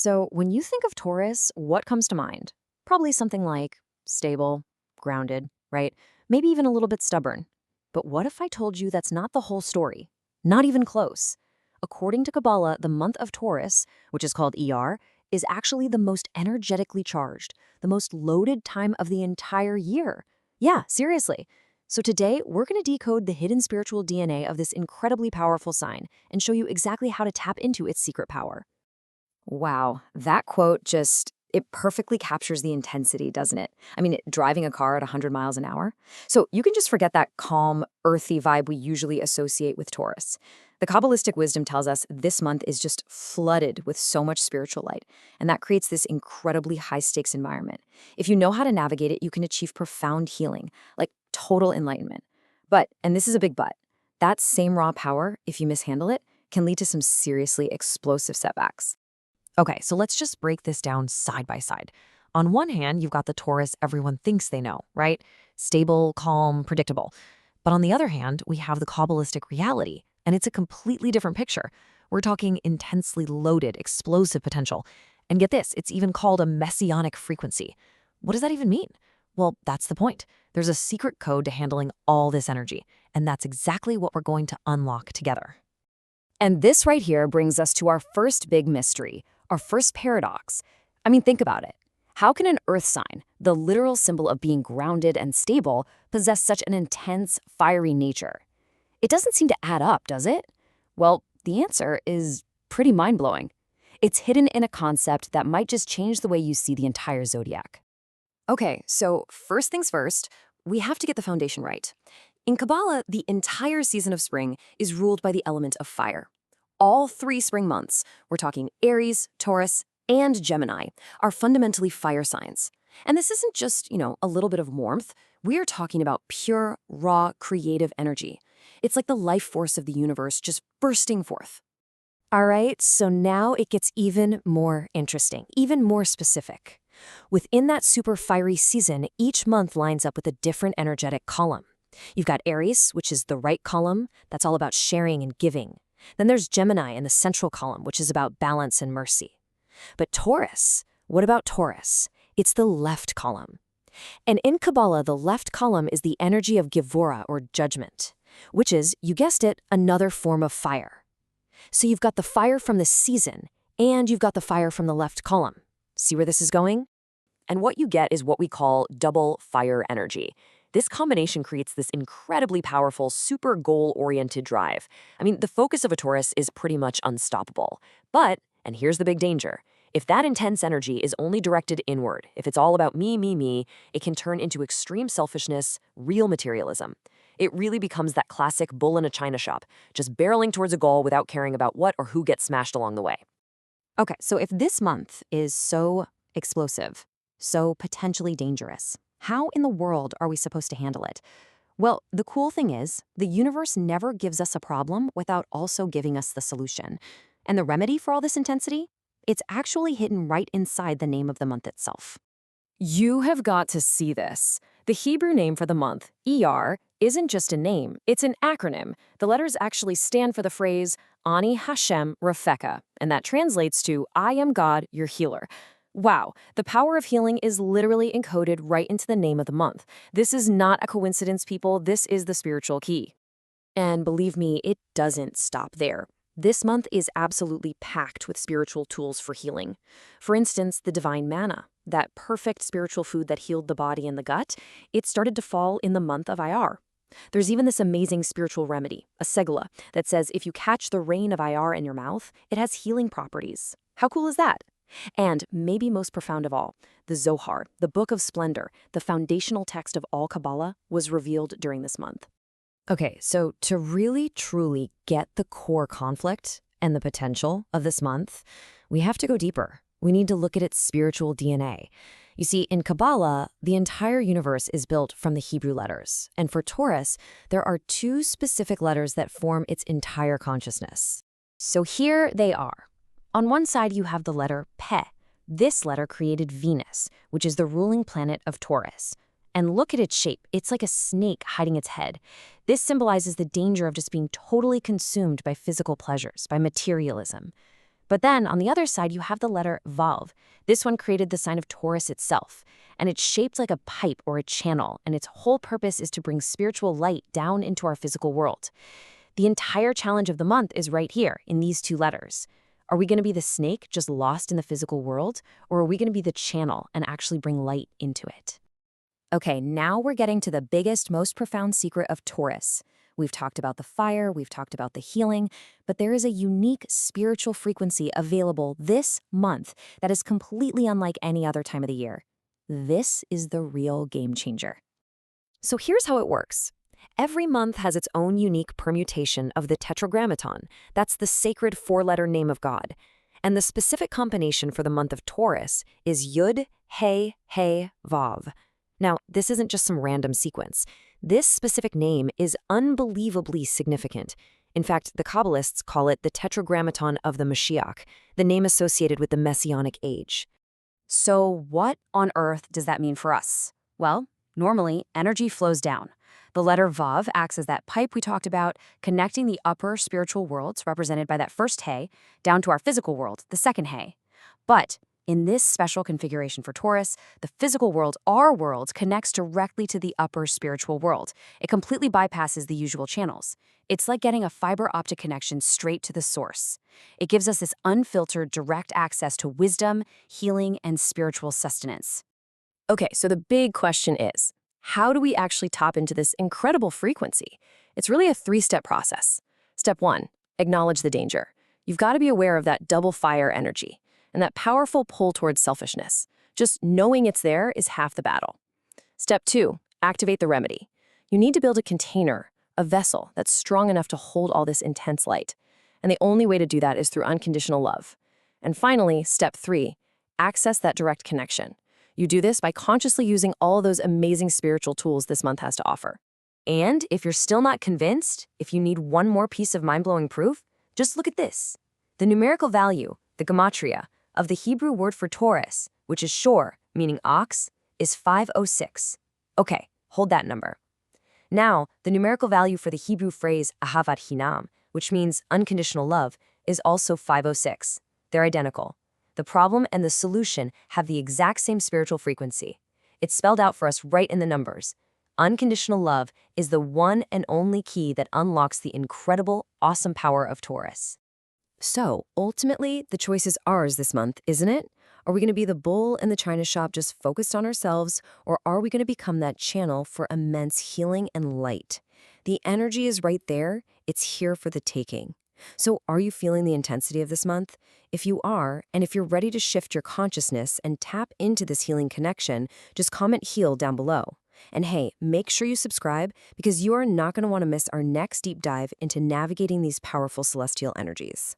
So, when you think of Taurus, what comes to mind? Probably something like stable, grounded, right? Maybe even a little bit stubborn. But what if I told you that's not the whole story? Not even close. According to Kabbalah, the month of Taurus, which is called ER, is actually the most energetically charged, the most loaded time of the entire year. Yeah, seriously. So today, we're going to decode the hidden spiritual DNA of this incredibly powerful sign and show you exactly how to tap into its secret power. Wow, that quote it perfectly captures the intensity, doesn't it? I mean, driving a car at 100 miles an hour. So you can just forget that calm, earthy vibe we usually associate with Taurus. The Kabbalistic wisdom tells us this month is just flooded with so much spiritual light, and that creates this incredibly high-stakes environment. If you know how to navigate it, you can achieve profound healing, like total enlightenment. But, and this is a big but, that same raw power, if you mishandle it, can lead to some seriously explosive setbacks. Okay, so let's just break this down side by side. On one hand, you've got the Taurus everyone thinks they know, right? Stable, calm, predictable. But on the other hand, we have the Kabbalistic reality, and it's a completely different picture. We're talking intensely loaded, explosive potential. And get this, it's even called a messianic frequency. What does that even mean? Well, that's the point. There's a secret code to handling all this energy, and that's exactly what we're going to unlock together. And this right here brings us to our first big mystery, our first paradox. I mean, think about it. How can an earth sign, the literal symbol of being grounded and stable, possess such an intense, fiery nature? It doesn't seem to add up, does it? Well, the answer is pretty mind-blowing. It's hidden in a concept that might just change the way you see the entire zodiac. Okay, so first things first, we have to get the foundation right. In Kabbalah, the entire season of spring is ruled by the element of fire. All 3 spring months, we're talking Aries, Taurus, and Gemini, are fundamentally fire signs. And this isn't just, a little bit of warmth. We are talking about pure, raw, creative energy. It's like the life force of the universe just bursting forth. All right, so now it gets even more interesting, even more specific. Within that super fiery season, each month lines up with a different energetic column. You've got Aries, which is the right column. That's all about sharing and giving. Then there's Gemini in the central column, which is about balance and mercy. But Taurus, what about Taurus? It's the left column. And in Kabbalah, the left column is the energy of Gevurah, or judgment, which is, you guessed it, another form of fire. So you've got the fire from the season, and you've got the fire from the left column. See where this is going? And what you get is what we call double fire energy. This combination creates this incredibly powerful, super goal-oriented drive. I mean, the focus of a Taurus is pretty much unstoppable. But, and here's the big danger, if that intense energy is only directed inward, if it's all about me, it can turn into extreme selfishness, real materialism. It really becomes that classic bull in a china shop, just barreling towards a goal without caring about what or who gets smashed along the way. Okay, so if this month is so explosive, so potentially dangerous, how in the world are we supposed to handle it? Well, the cool thing is, the universe never gives us a problem without also giving us the solution. And the remedy for all this intensity? It's actually hidden right inside the name of the month itself. You have got to see this. The Hebrew name for the month, ER, isn't just a name, it's an acronym. The letters actually stand for the phrase, Ani Hashem Rafeka, and that translates to, I am God, your healer. Wow, the power of healing is literally encoded right into the name of the month. This is not a coincidence, people. This is the spiritual key. And believe me, it doesn't stop there. This month is absolutely packed with spiritual tools for healing. For instance, the divine manna, that perfect spiritual food that healed the body and the gut, it started to fall in the month of IR. There's even this amazing spiritual remedy, a segula, that says if you catch the rain of IR in your mouth, it has healing properties. How cool is that? And maybe most profound of all, the Zohar, the Book of Splendor, the foundational text of all Kabbalah, was revealed during this month. Okay, so to really truly get the core conflict and the potential of this month, we have to go deeper. We need to look at its spiritual DNA. You see, in Kabbalah, the entire universe is built from the Hebrew letters. And for Taurus, there are 2 specific letters that form its entire consciousness. So here they are. On one side, you have the letter Pe. This letter created Venus, which is the ruling planet of Taurus. And look at its shape. It's like a snake hiding its head. This symbolizes the danger of just being totally consumed by physical pleasures, by materialism. But then, on the other side, you have the letter Vav. This one created the sign of Taurus itself, and it's shaped like a pipe or a channel, and its whole purpose is to bring spiritual light down into our physical world. The entire challenge of the month is right here, in these two letters. Are we going to be the snake just lost in the physical world, or are we going to be the channel and actually bring light into it? Okay, now we're getting to the biggest, most profound secret of Taurus. We've talked about the fire, we've talked about the healing, but there is a unique spiritual frequency available this month that is completely unlike any other time of the year. This is the real game changer. So here's how it works. Every month has its own unique permutation of the tetragrammaton. That's the sacred four-letter name of God. And the specific combination for the month of Taurus is Yud, He, He, Vav. Now, this isn't just some random sequence. This specific name is unbelievably significant. In fact, the Kabbalists call it the tetragrammaton of the Mashiach, the name associated with the Messianic age. So what on earth does that mean for us? Well, normally, energy flows down. The letter Vav acts as that pipe we talked about, connecting the upper spiritual worlds, represented by that first He, down to our physical world, the second He. But in this special configuration for Taurus, the physical world, our world, connects directly to the upper spiritual world. It completely bypasses the usual channels. It's like getting a fiber optic connection straight to the source. It gives us this unfiltered, direct access to wisdom, healing, and spiritual sustenance. Okay, so the big question is, how do we actually tap into this incredible frequency? It's really a three-step process. Step 1, acknowledge the danger. You've got to be aware of that double fire energy and that powerful pull towards selfishness. Just knowing it's there is half the battle. Step 2, activate the remedy. You need to build a container, a vessel that's strong enough to hold all this intense light. And the only way to do that is through unconditional love. And finally, step 3, access that direct connection. You do this by consciously using all those amazing spiritual tools this month has to offer. And if you're still not convinced, if you need one more piece of mind-blowing proof, just look at this. The numerical value, the gematria, of the Hebrew word for Taurus, which is shor, meaning ox, is 506. Okay, hold that number. Now, the numerical value for the Hebrew phrase ahavat hinam, which means unconditional love, is also 506. They're identical. The problem and the solution have the exact same spiritual frequency. It's spelled out for us right in the numbers. Unconditional love is the one and only key that unlocks the incredible, awesome power of Taurus. So, ultimately, the choice is ours this month, isn't it? Are we going to be the bull in the china shop just focused on ourselves, or are we going to become that channel for immense healing and light? The energy is right there. It's here for the taking. So are you feeling the intensity of this month? If you are, and if you're ready to shift your consciousness and tap into this healing connection, just comment HEAL down below. And hey, make sure you subscribe because you are not going to want to miss our next deep dive into navigating these powerful celestial energies.